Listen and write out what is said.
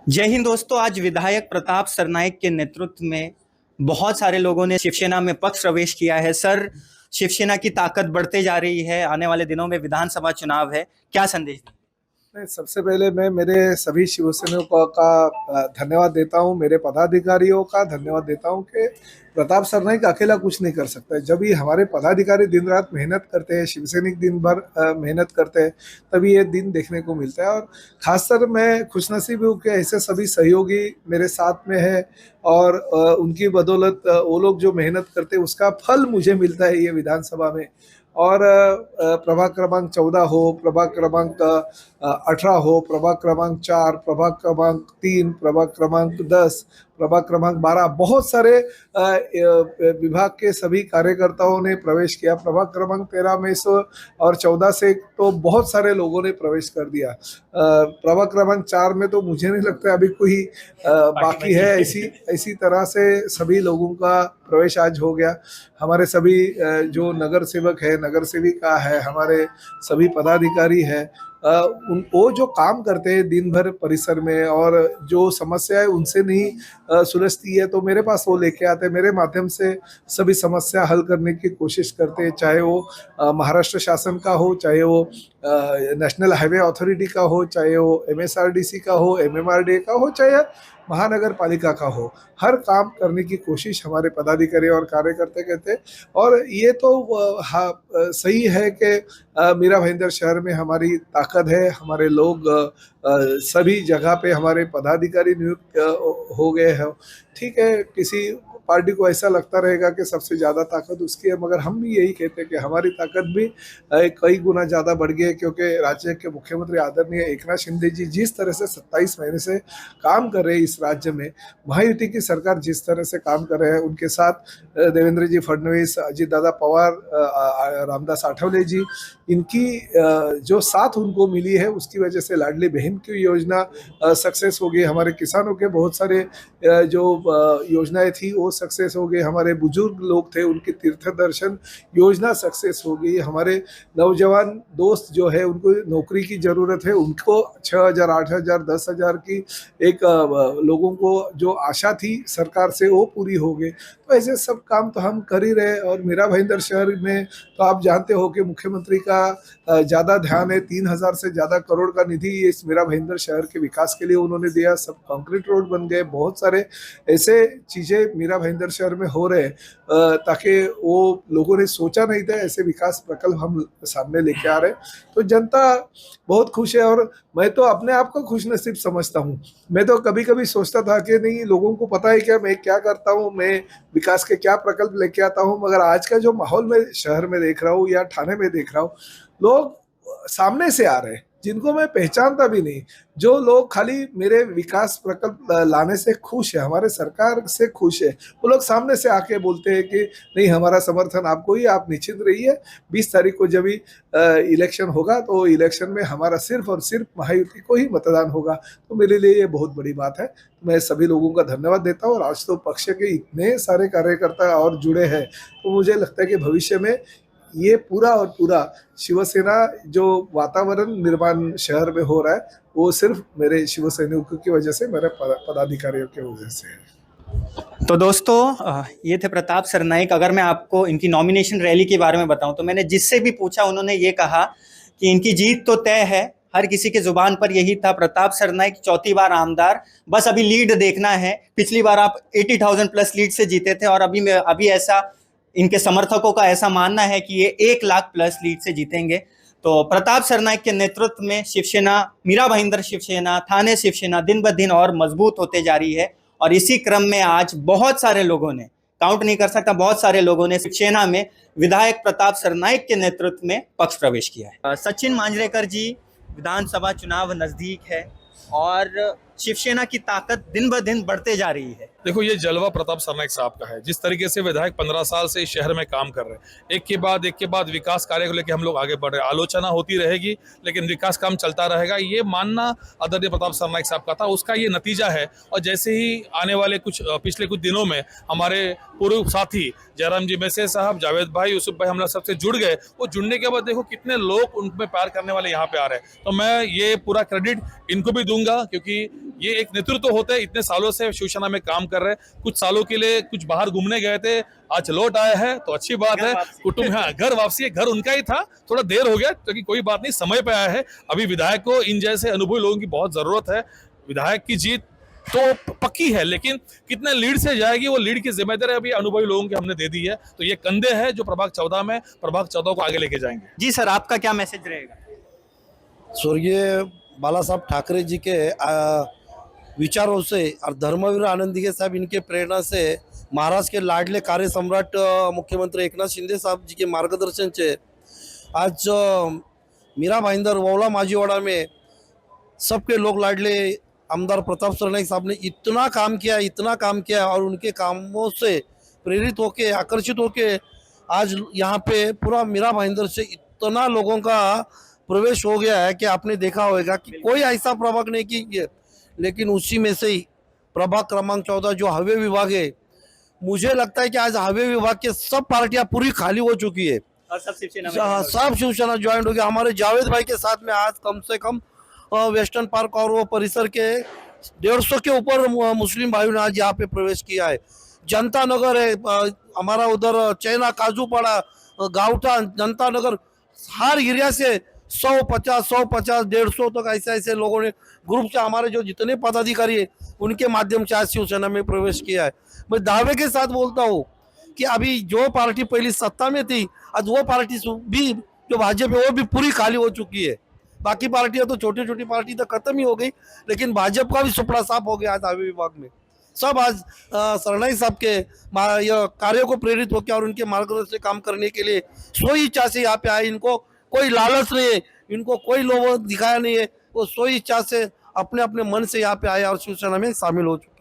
जय हिंद दोस्तों। आज विधायक प्रताप सरनाईक के नेतृत्व में बहुत सारे लोगों ने शिवसेना में पक्ष प्रवेश किया है। सर, शिवसेना की ताकत बढ़ते जा रही है, आने वाले दिनों में विधानसभा चुनाव है, क्या संदेश दें? नहीं, सबसे पहले मैं मेरे सभी शिवसैनिकों का धन्यवाद देता हूं, मेरे पदाधिकारियों का धन्यवाद देता हूं कि प्रताप सरनाईक अकेला कुछ नहीं कर सकता है। जब भी हमारे पदाधिकारी दिन रात मेहनत करते हैं, शिवसैनिक दिन भर मेहनत करते हैं, तभी ये दिन देखने को मिलता है। और खासकर मैं खुशनसीब हूँ कि ऐसे सभी सहयोगी मेरे साथ में है और उनकी बदौलत वो लोग जो मेहनत करते हैं उसका फल मुझे मिलता है ये विधानसभा में। और प्रभाग क्रमांक 14 हो, प्रभाग क्रमांक 18 हो, प्रभाग क्रमांक 4, प्रभाग क्रमांक 3, प्रभाग क्रमांक 10, प्रभाग क्रमांक 12, बहुत सारे विभाग के सभी कार्यकर्ताओं ने प्रवेश किया। प्रभाग क्रमांक 13 में से और 14 से तो बहुत सारे लोगों ने प्रवेश कर दिया। प्रभाग क्रमांक 4 में तो मुझे नहीं लगता अभी कोई बाकी है। इसी तरह से सभी लोगों का प्रवेश आज हो गया। हमारे सभी जो नगर सेवक है, नगर सेविका है, हमारे सभी पदाधिकारी है, वो जो काम करते हैं दिन भर परिसर में और जो समस्याएं उनसे नहीं सुलझती है तो मेरे पास वो लेके आते हैं। मेरे माध्यम से सभी समस्या हल करने की कोशिश करते हैं, चाहे वो महाराष्ट्र शासन का हो, चाहे वो नेशनल हाईवे अथॉरिटी का हो, चाहे वो MSRDC का हो, MMRDA का हो, चाहे महानगर पालिका का हो। हर काम करने की कोशिश हमारे पदाधिकारी और कार्यकर्ता करते हैं। और ये तो सही है कि मीरा भाईंदर शहर में हमारी ताकत है, हमारे लोग सभी जगह पे हमारे पदाधिकारी नियुक्त हो गए हैं। ठीक है, किसी पार्टी को ऐसा लगता रहेगा कि सबसे ज़्यादा ताकत उसकी है, मगर हम भी यही कहते हैं कि हमारी ताकत भी कई गुना ज़्यादा बढ़ गई है, क्योंकि राज्य के मुख्यमंत्री आदरणीय एकनाथ शिंदे जी जिस तरह से 27 महीने से काम कर रहे हैं इस राज्य में, महायुति की सरकार जिस तरह से काम कर रहे हैं, उनके साथ देवेंद्र जी फडणवीस, अजीत दादा पवार, रामदास आठवले जी, इनकी जो साथ उनको मिली है उसकी वजह से लाडली बहन की योजना सक्सेस हो गई। हमारे किसानों के बहुत सारे जो योजनाएं थी वो सक्सेस हो गई। हमारे बुजुर्ग लोग थे उनकी तीर्थ दर्शन योजना सक्सेस हो गई। हमारे नौजवान दोस्त जो है उनको नौकरी की ज़रूरत है, उनको 6,000, 8,000, 10,000 की एक लोगों को जो आशा थी सरकार से वो पूरी हो गई। तो ऐसे सब काम तो हम कर ही रहे। और मीरा भाईंदर शहर में तो आप जानते हो कि मुख्यमंत्री का ज़्यादा ध्यान है। 3,000 से ज़्यादा करोड़ का निधि इस मीरा भाईंदर शहर के विकास के लिए उन्होंने दिया। सब कंक्रीट रोड बन गए, बहुत सारे ऐसे चीज़ें मीरा भाईंदर शहर में हो रहे ताकि वो लोगों ने सोचा नहीं था ऐसे विकास प्रकल्प हम सामने लेके आ रहे। तो जनता बहुत खुश है और मैं तो अपने आप को खुश नसीब समझता हूँ। मैं तो कभी कभी सोचता था कि नहीं, लोगों को पता है क्या मैं क्या करता हूँ, मैं विकास के क्या प्रकल्प लेके आता हूँ, मगर आज का जो माहौल मैं शहर में देख रहा हूँ या ठाणे में देख रहा हूँ, लोग सामने से आ रहे हैं जिनको मैं पहचानता भी नहीं। जो लोग खाली मेरे विकास प्रकल्प लाने से खुश है, हमारे सरकार से खुश है, वो लोग सामने से आके बोलते हैं कि नहीं, हमारा समर्थन आपको ही, आप निश्चिंत रहिए। 20 तारीख को जब भी इलेक्शन होगा तो इलेक्शन में हमारा सिर्फ और सिर्फ महायुति को ही मतदान होगा। तो मेरे लिए ये बहुत बड़ी बात है। मैं सभी लोगों का धन्यवाद देता हूँ। और आज तो पक्ष के इतने सारे कार्यकर्ता और जुड़े हैं, तो मुझे लगता है कि भविष्य में ये पूरा और पूरा शिवसेना जो वातावरण निर्माण शहर में हो रहा है वो सिर्फ मेरे शिवसैनिकों की वजह से, मेरे पदाधिकारियों की वजह से है। तो दोस्तों, ये थे प्रताप सरनाईक। अगर मैं आपको इनकी नॉमिनेशन रैली के बारे में बताऊं तो मैंने जिससे भी पूछा उन्होंने ये कहा कि इनकी जीत तो तय है। हर किसी के जुबान पर यही था, प्रताप सरनाईक चौथी बार आमदार, बस अभी लीड देखना है। पिछली बार आप 80,000 प्लस लीड से जीते थे और अभी ऐसा इनके समर्थकों का ऐसा मानना है कि ये 1 लाख प्लस लीड से जीतेंगे। तो प्रताप सरनाईक के नेतृत्व में शिवसेना, मीरा भाईंदर शिवसेना, ठाणे शिवसेना दिन ब दिन और मजबूत होते जा रही है। और इसी क्रम में आज बहुत सारे लोगों ने, काउंट नहीं कर सकता, बहुत सारे लोगों ने शिवसेना में विधायक प्रताप सरनाईक के नेतृत्व में पक्ष प्रवेश किया है। सचिन मांजरेकर जी, विधानसभा चुनाव नजदीक है और शिवसेना की ताकत दिन ब दिन बढ़ते जा रही है। देखो, ये जलवा प्रताप सरनाईक साहब का है। जिस तरीके से विधायक 15 साल से इस शहर में काम कर रहे हैं, एक के बाद विकास कार्य को लेकर हम लोग आगे बढ़ रहे हैं। आलोचना होती रहेगी लेकिन विकास काम चलता रहेगा, ये मानना आदरणीय प्रताप सरनाईक साहब का था। उसका ये नतीजा है। और जैसे ही आने वाले पिछले कुछ दिनों में हमारे पूर्व साथी जयराम जी मैसे साहब, जावेद भाई, यूसुफ भाई, हम लोग सबसे जुड़ गए। वो जुड़ने के बाद देखो कितने लोग उनमें प्यार करने वाले यहाँ पे आ रहे हैं। तो मैं ये पूरा क्रेडिट इनको भी दूंगा, क्योंकि ये एक नेतृत्व होते हैं, इतने सालों से शिवसेना में काम कर रहे हैं, कुछ सालों के लिए कुछ बाहर घूमने गए थे, आज लौट आए हैं तो अच्छी बात है। कुटुंब, हाँ, घर वापसी है, घर उनका ही था, थोड़ा देर हो गया क्योंकि कोई बात नहीं, समय पे आया है। अभी विधायक को इन जैसे अनुभवी लोगों की बहुत जरूरत है। विधायक की जीत तो पक्की है, लेकिन कितने लीड से जाएगी, वो लीड की जिम्मेदारी अभी अनुभवी लोगों की हमने दे दी है। तो ये कंधे हैं जो प्रभाग 14 में प्रभाग 14 को आगे लेके जाएंगे। जी सर, आपका क्या मैसेज रहेगा? स्वर्गीय बाला साहब ठाकरे जी के विचारों से और धर्मवीर आनंदीगे साहब इनके प्रेरणा से महाराष्ट्र के लाडले कार्य सम्राट मुख्यमंत्री एकनाथ शिंदे साहब जी के मार्गदर्शन से आज मीरा भाईंदर वौला माझीवाड़ा में सबके लोग लाडले आमदार प्रताप सरनाईक साहब ने इतना काम किया और उनके कामों से प्रेरित होके, आकर्षित होके आज यहाँ पे पूरा मीरा भाईंदर से इतना लोगों का प्रवेश हो गया है कि आपने देखा होगा कि कोई ऐसा प्रभाग नहीं की है। लेकिन उसी में से ही प्रभाग क्रमांक 14 जो हवे विभाग है, मुझे लगता है कि आज हवे विभाग के सब पार्टियां पूरी खाली हो चुकी है और सब शिवसेना सब शिवसेना ज्वाइंट हो गया। हमारे जावेद भाई के साथ में आज कम से कम वेस्टर्न पार्क और वो परिसर के 150 के ऊपर मुस्लिम भाइयों ने आज यहाँ पे प्रवेश किया है। जनता नगर है हमारा, उधर चैना काजूपाड़ा, गावठा, जनता नगर, हर एरिया से 150, 150, 150 तक ऐसे लोगों ने ग्रुप से हमारे जो जितने पदाधिकारी है उनके माध्यम से आज शिवसेना में प्रवेश किया है। मैं दावे के साथ बोलता हूँ कि अभी जो पार्टी पहली सत्ता में थी, आज वो पार्टी भी जो भाजपा है वो भी पूरी खाली हो चुकी है। बाकी पार्टियां तो छोटी छोटी पार्टी तो खत्म ही हो गई, लेकिन भाजपा का भी सुपड़ा साफ हो गया आज हवे विभाग में। सब आज सरनाईक साहब के कार्यों को प्रेरित होकर और उनके मार्गदर्शन से काम करने के लिए सोई इच्छा से यहाँ पे आए। इनको कोई लालच नहीं है, इनको कोई लोभ दिखाया नहीं है, वो सोई इच्छा से अपने अपने मन से यहाँ पे आए और शिवसेना में शामिल हो चुके।